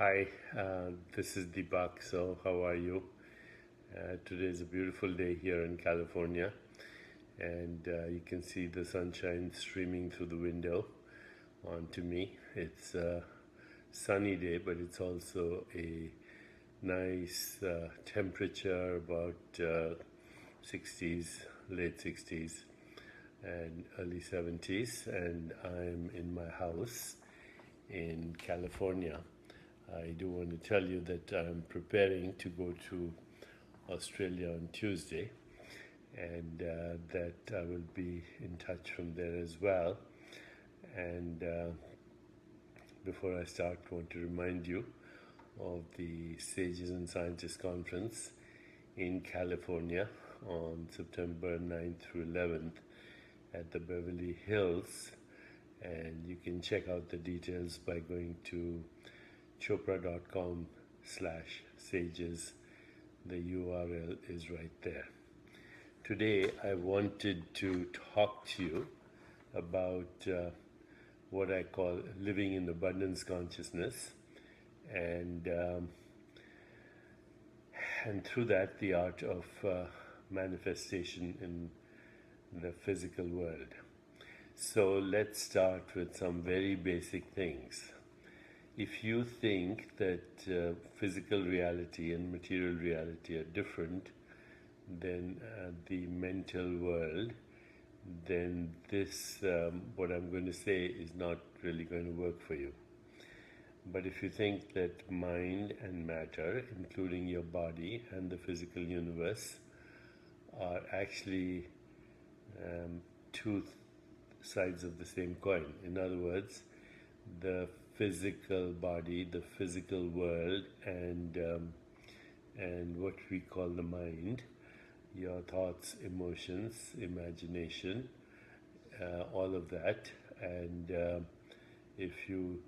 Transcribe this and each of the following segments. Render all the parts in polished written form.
Hi, this is Deepak. So, how are you? Today is a beautiful day here in California, and you can see the sunshine streaming through the window onto me. It's a sunny day, but it's also a nice temperature, about 60s, late 60s, and early 70s, and I'm in my house in California. I do want to tell you that I'm preparing to go to Australia on Tuesday, and that I will be in touch from there as well. And before I start, I want to remind you of the Sages and Scientists Conference in California on September 9th through 11th at the Beverly Hills. And you can check out the details by going to chopra.com/sages. The URL is right there. Today I wanted to talk to you about what I call living in abundance consciousness, and through that the art of manifestation in the physical world. So let's start with some very basic things. If you think that physical reality and material reality are different than the mental world, then this, what I'm going to say, is not really going to work for you. But if you think that mind and matter, including your body and the physical universe, are actually two sides of the same coin. In other words, the physical body, the physical world, and what we call the mind, your thoughts, emotions, imagination, all of that. And if you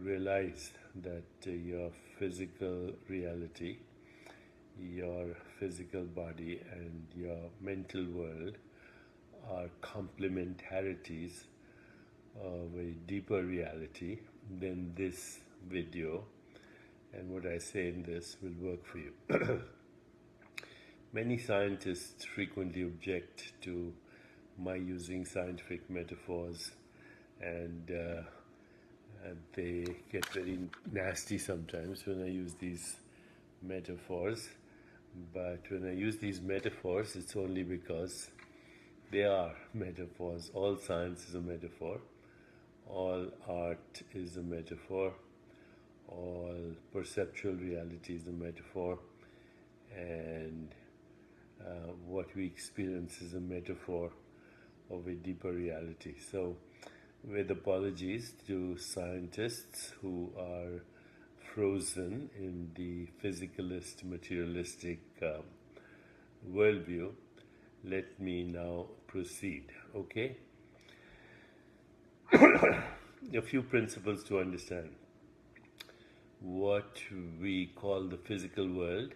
realize that your physical reality, your physical body, and your mental world are complementarities of a deeper reality, then this video and what I say in this will work for you. Many scientists frequently object to my using scientific metaphors, and they get very nasty sometimes when I use these metaphors. But when I use these metaphors, it's only because they are metaphors. All science is a metaphor. All art is a metaphor. All perceptual reality is a metaphor. And what we experience is a metaphor of a deeper reality. So, with apologies to scientists who are frozen in the physicalist, materialistic worldview, let me now proceed, okay? A few principles to understand. What we call the physical world,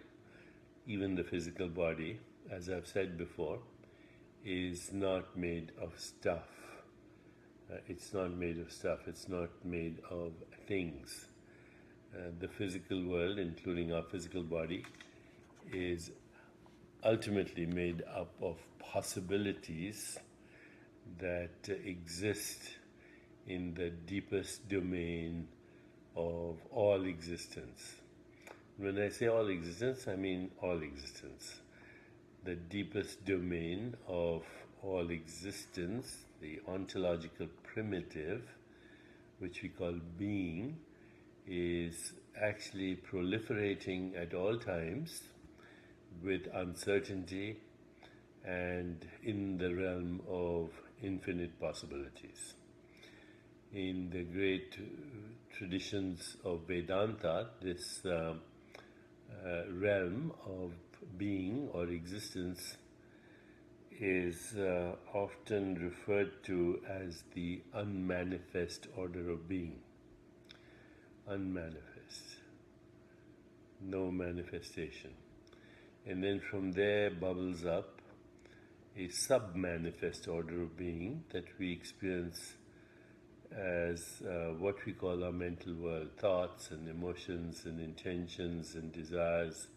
even the physical body, as I've said before, is not made of stuff. It's not made of stuff, it's not made of things. The physical world, including our physical body, is ultimately made up of possibilities that exist in the deepest domain of all existence. When I say all existence, I mean all existence. The deepest domain of all existence, the ontological primitive, which we call being, is actually proliferating at all times with uncertainty and in the realm of infinite possibilities. In the great traditions of Vedanta, this realm of being or existence is often referred to as the unmanifest order of being. Unmanifest, no manifestation. And then from there bubbles up a sub-manifest order of being that we experience as what we call our mental world, thoughts and emotions and intentions and desires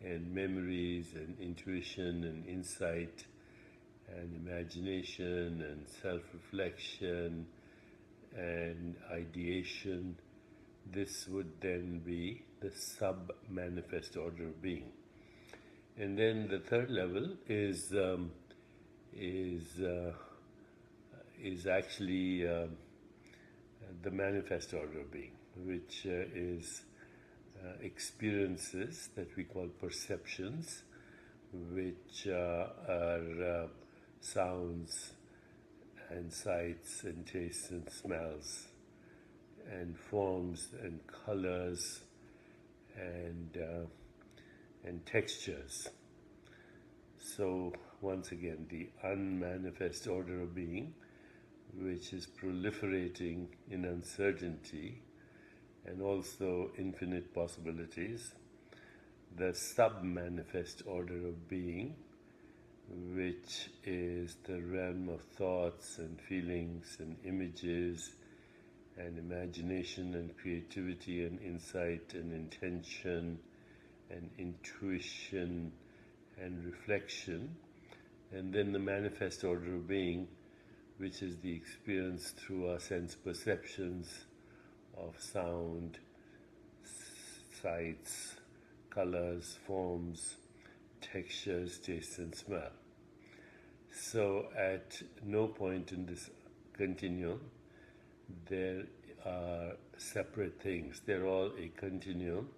and memories and intuition and insight and imagination and self-reflection and ideation. This would then be the sub-manifest order of being. And then the third level is actually the manifest order of being, which is experiences that we call perceptions, which are sounds and sights and tastes and smells and forms and colors and textures. So once again, the unmanifest order of being, which is proliferating in uncertainty and also infinite possibilities. The sub-manifest order of being, which is the realm of thoughts and feelings and images and imagination and creativity and insight and intention and intuition and reflection. And then the manifest order of being, which is the experience through our sense perceptions of sound, sights, colors, forms, textures, taste, and smell. So at no point in this continuum there are separate things. They're all a continuum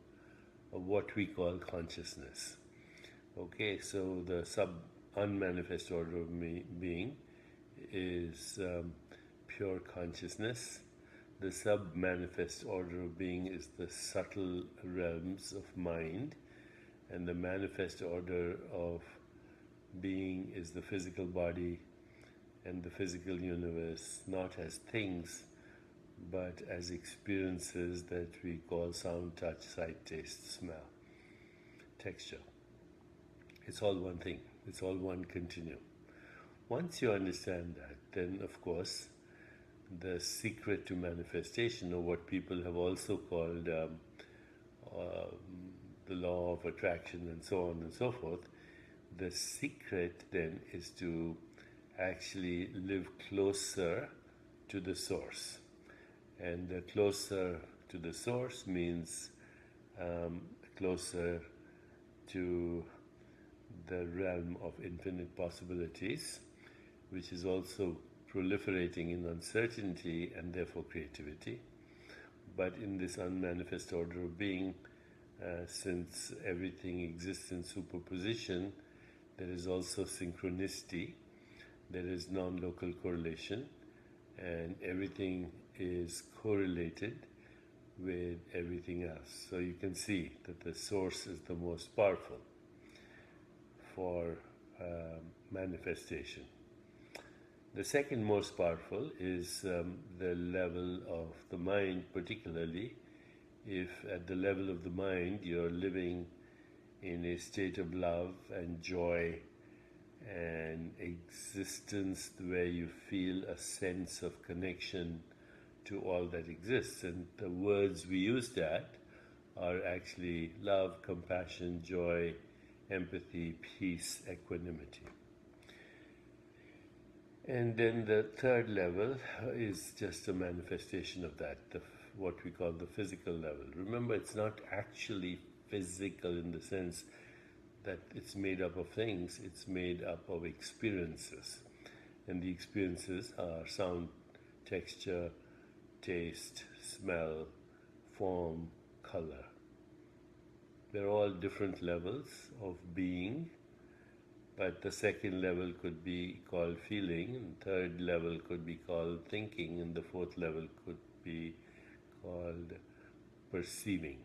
of what we call consciousness. Okay, so the unmanifest order of being is pure consciousness. The sub-manifest order of being is the subtle realms of mind, and the manifest order of being is the physical body and the physical universe, not as things, but as experiences that we call sound, touch, sight, taste, smell, texture. It's all one thing. It's all one continuum. Once you understand that, then of course the secret to manifestation, or what people have also called the law of attraction and so on and so forth, the secret then is to actually live closer to the source. And closer to the source means closer to the realm of infinite possibilities, which is also proliferating in uncertainty and therefore creativity. But in this unmanifest order of being, since everything exists in superposition, there is also synchronicity, there is non-local correlation, and everything is correlated with everything else. So you can see that the source is the most powerful for manifestation. The second most powerful is the level of the mind, particularly if at the level of the mind you're living in a state of love and joy and existence where you feel a sense of connection to all that exists. And the words we use that are actually love, compassion, joy, empathy, peace, equanimity. And then the third level is just a manifestation of that, what we call the physical level. Remember, it's not actually physical in the sense that it's made up of things, it's made up of experiences. And the experiences are sound, texture, taste, smell, form, color. They're all different levels of being, but the second level could be called feeling, and third level could be called thinking, and the fourth level could be called perceiving.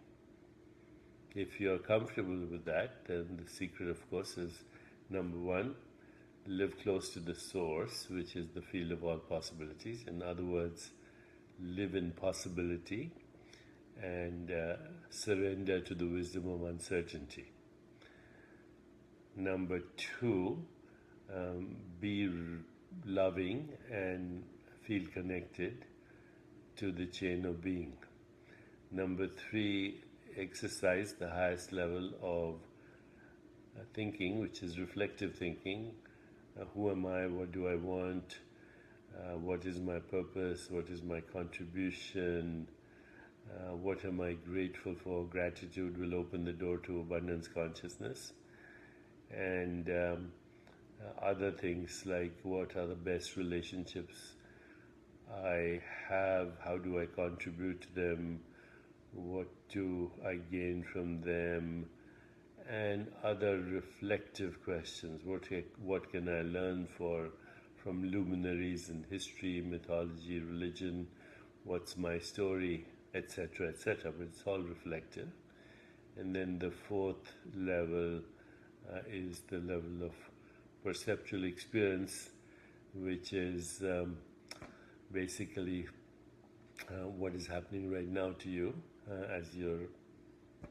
If you're comfortable with that, then the secret, of course, is number one, live close to the source, which is the field of all possibilities. In other words, live in possibility and surrender to the wisdom of uncertainty. Number two, be loving and feel connected to the chain of being. Number 3, exercise the highest level of thinking, which is reflective thinking. Who am I? What do I want? What is my purpose? What is my contribution? What am I grateful for? Gratitude will open the door to abundance consciousness. And other things like what are the best relationships I have? How do I contribute to them? What do I gain from them? And other reflective questions. What can I learn from luminaries in history, mythology, religion? What's my story, etc., etc. But it's all reflective. And then the 4th level is the level of perceptual experience, which is basically what is happening right now to you as you're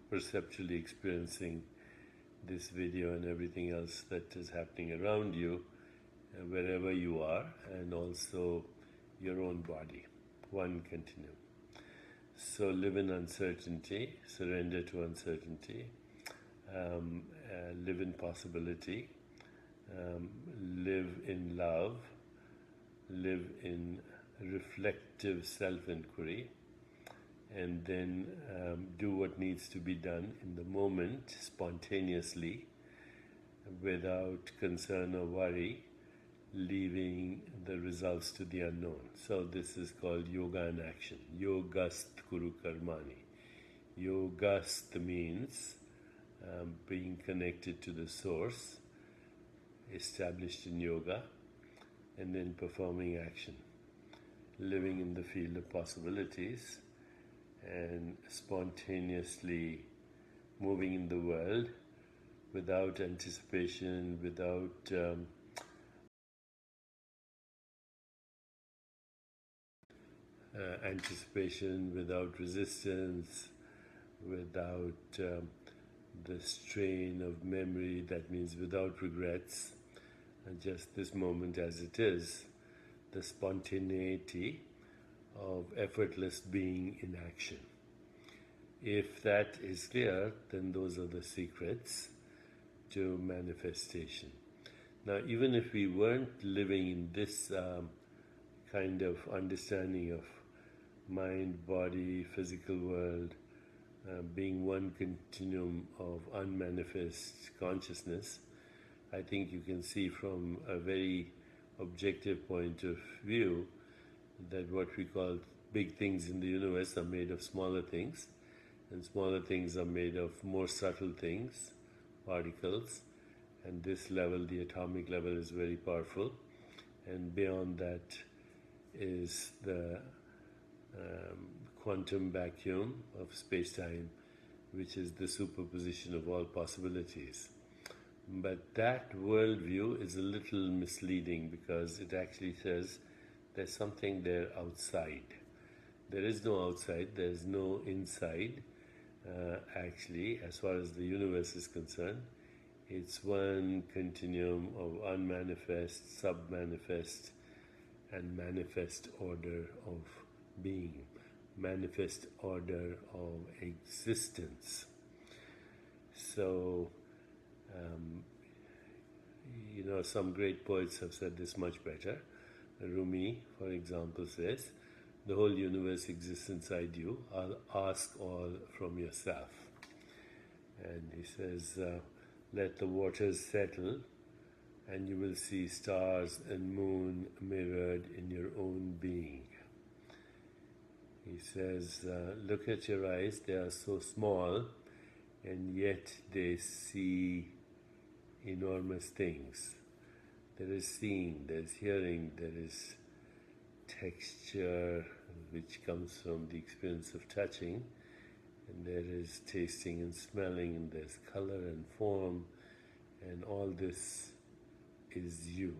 perceptually experiencing this video and everything else that is happening around you, wherever you are, and also your own body. One continuum. So live in uncertainty, surrender to uncertainty, live in possibility, live in love, live in reflective self-inquiry, and then do what needs to be done in the moment, spontaneously, without concern or worry, leaving the results to the unknown. So this is called yoga in action. Yogast kuru karmani. Yogast means being connected to the source, established in yoga, and then performing action, living in the field of possibilities, and spontaneously moving in the world without anticipation, without without resistance, without the strain of memory. That means without regrets, and just this moment as it is, the spontaneity of effortless being in action. If that is clear, then those are the secrets to manifestation. Now, even if we weren't living in this kind of understanding of mind, body, physical world, being one continuum of unmanifest consciousness, I think you can see from a very objective point of view that what we call big things in the universe are made of smaller things, and smaller things are made of more subtle things, particles, and this level, the atomic level, is very powerful, and beyond that is the quantum vacuum of space-time, which is the superposition of all possibilities. But that worldview is a little misleading because it actually says there's something there outside. There is no outside, there's no inside. Actually, as far as the universe is concerned, it's one continuum of unmanifest, sub-manifest, and manifest order of being, manifest order of existence. So, some great poets have said this much better. Rumi, for example, says, the whole universe exists inside you. I'll ask all from yourself. And he says, let the waters settle, and you will see stars and moon mirrored in your own being. He says, look at your eyes, they are so small, and yet they see enormous things. There is seeing, there is hearing, there is texture, which comes from the experience of touching, and there is tasting and smelling, and there's color and form, and all this is you.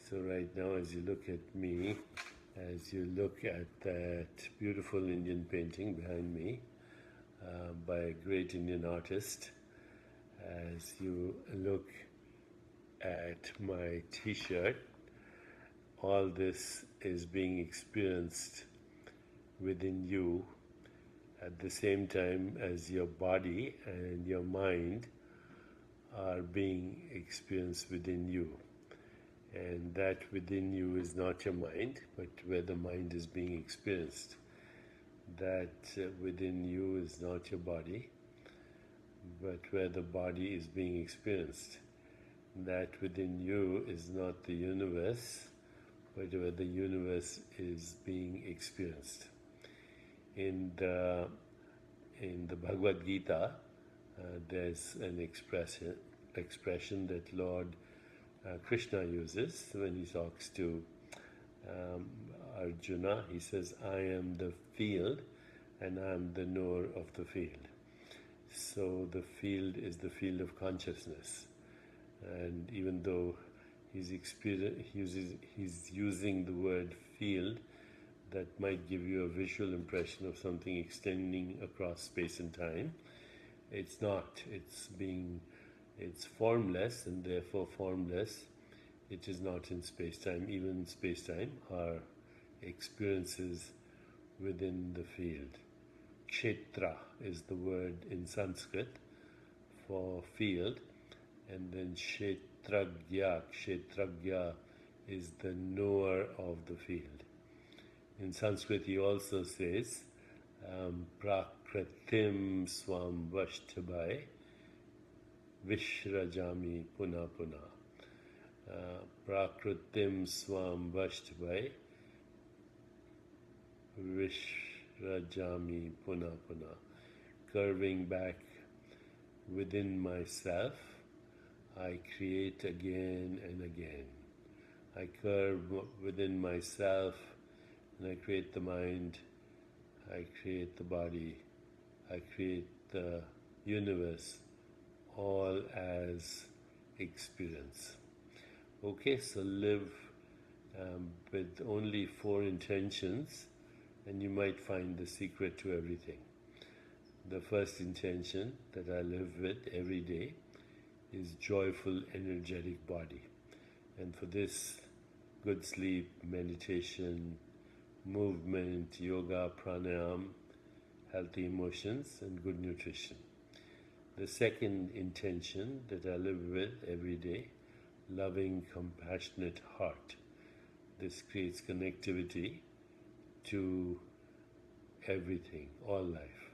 So right now, as you look at me, as you look at that beautiful Indian painting behind me by a great Indian artist, as you look at my t-shirt, all this is being experienced within you at the same time as your body and your mind are being experienced within you. And that within you is not your mind, but where the mind is being experienced. That within you is not your body, but where the body is being experienced. That within you is not the universe, but where the universe is being experienced. In the Bhagavad Gita, there's an expression that Lord Krishna uses when he talks to Arjuna. He says, I am the field and I am the knower of the field. So the field is the field of consciousness. And even though he's using the word field, that might give you a visual impression of something extending across space and time. It's not. It's formless, and therefore formless. It is not in space-time. Even in space-time, our experiences within the field. Kshetra is the word in Sanskrit for field, and then Kshetragya is the knower of the field. In Sanskrit, he also says, Prakritim swam vashtabhai vishrajami puna puna. Prakritim swam vashtabhai vishrajami puna puna. Curving back within myself, I create again and again. I curve within myself, and I create the mind, I create the body, I create the universe, all as experience. Okay, so live with only 4 intentions, and you might find the secret to everything. The first intention that I live with every day is joyful, energetic body. And for this, good sleep, meditation, movement, yoga, pranayam, healthy emotions, and good nutrition. The second intention that I live with every day, loving, compassionate heart. This creates connectivity to everything, all life.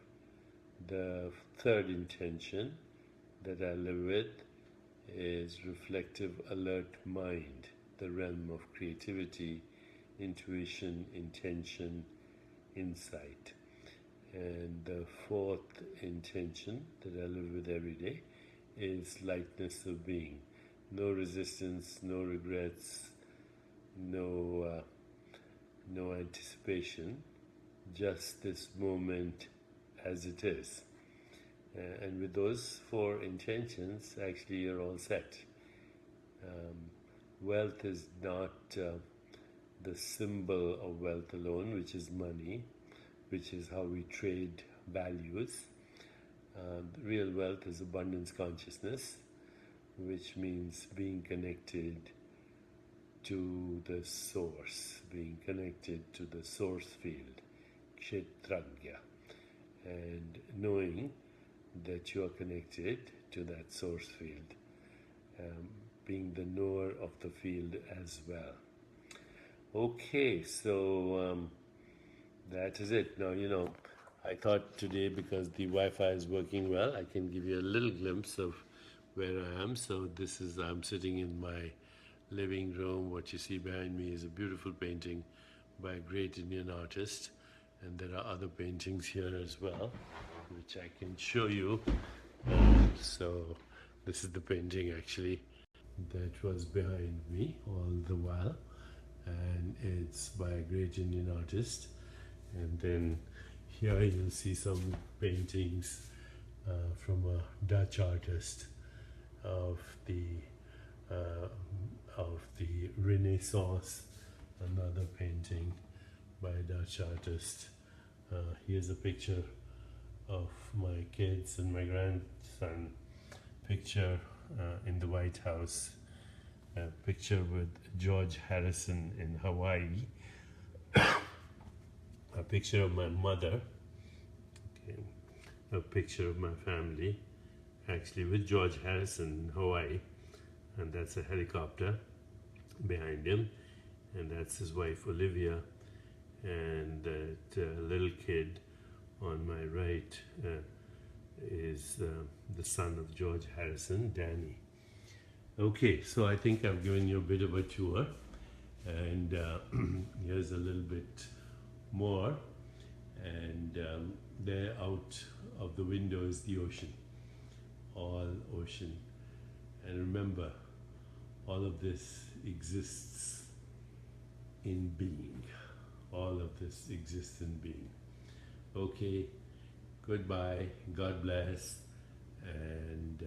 The third intention that I live with is reflective, alert mind, the realm of creativity, intuition, intention, insight. And the fourth intention that I live with every day is lightness of being. No resistance, no regrets, no anticipation, just this moment as it is. And with those 4 intentions, actually you're all set. Wealth is not the symbol of wealth alone, which is money, which is how we trade values. Real wealth is abundance consciousness, which means being connected to the source, being connected to the source field, kshetragya, and knowing that you are connected to that source field, being the knower of the field as well. Okay, so that is it. Now, I thought today, because the Wi-Fi is working well, I can give you a little glimpse of where I am. So I'm sitting in my living room. What you see behind me is a beautiful painting by a great Indian artist, and there are other paintings here as well, which I can show you. So this is the painting actually that was behind me all the while, and it's by a great Indian artist. And then here you'll see some paintings from a Dutch artist of the Renaissance. Another painting by a Dutch artist. Here's a picture of my kids and my grandson. Picture in the White House. A picture with George Harrison in Hawaii. a picture of my mother, okay, a picture of my family, actually with George Harrison in Hawaii, and that's a helicopter behind him, and that's his wife Olivia, and that little kid on my right is the son of George Harrison, Danny. Okay, so I think I've given you a bit of a tour, and here's a little bit more, and there out of the window is the ocean, all ocean. And remember, all of this exists in being. All of this exists in being. Okay, goodbye, God bless, and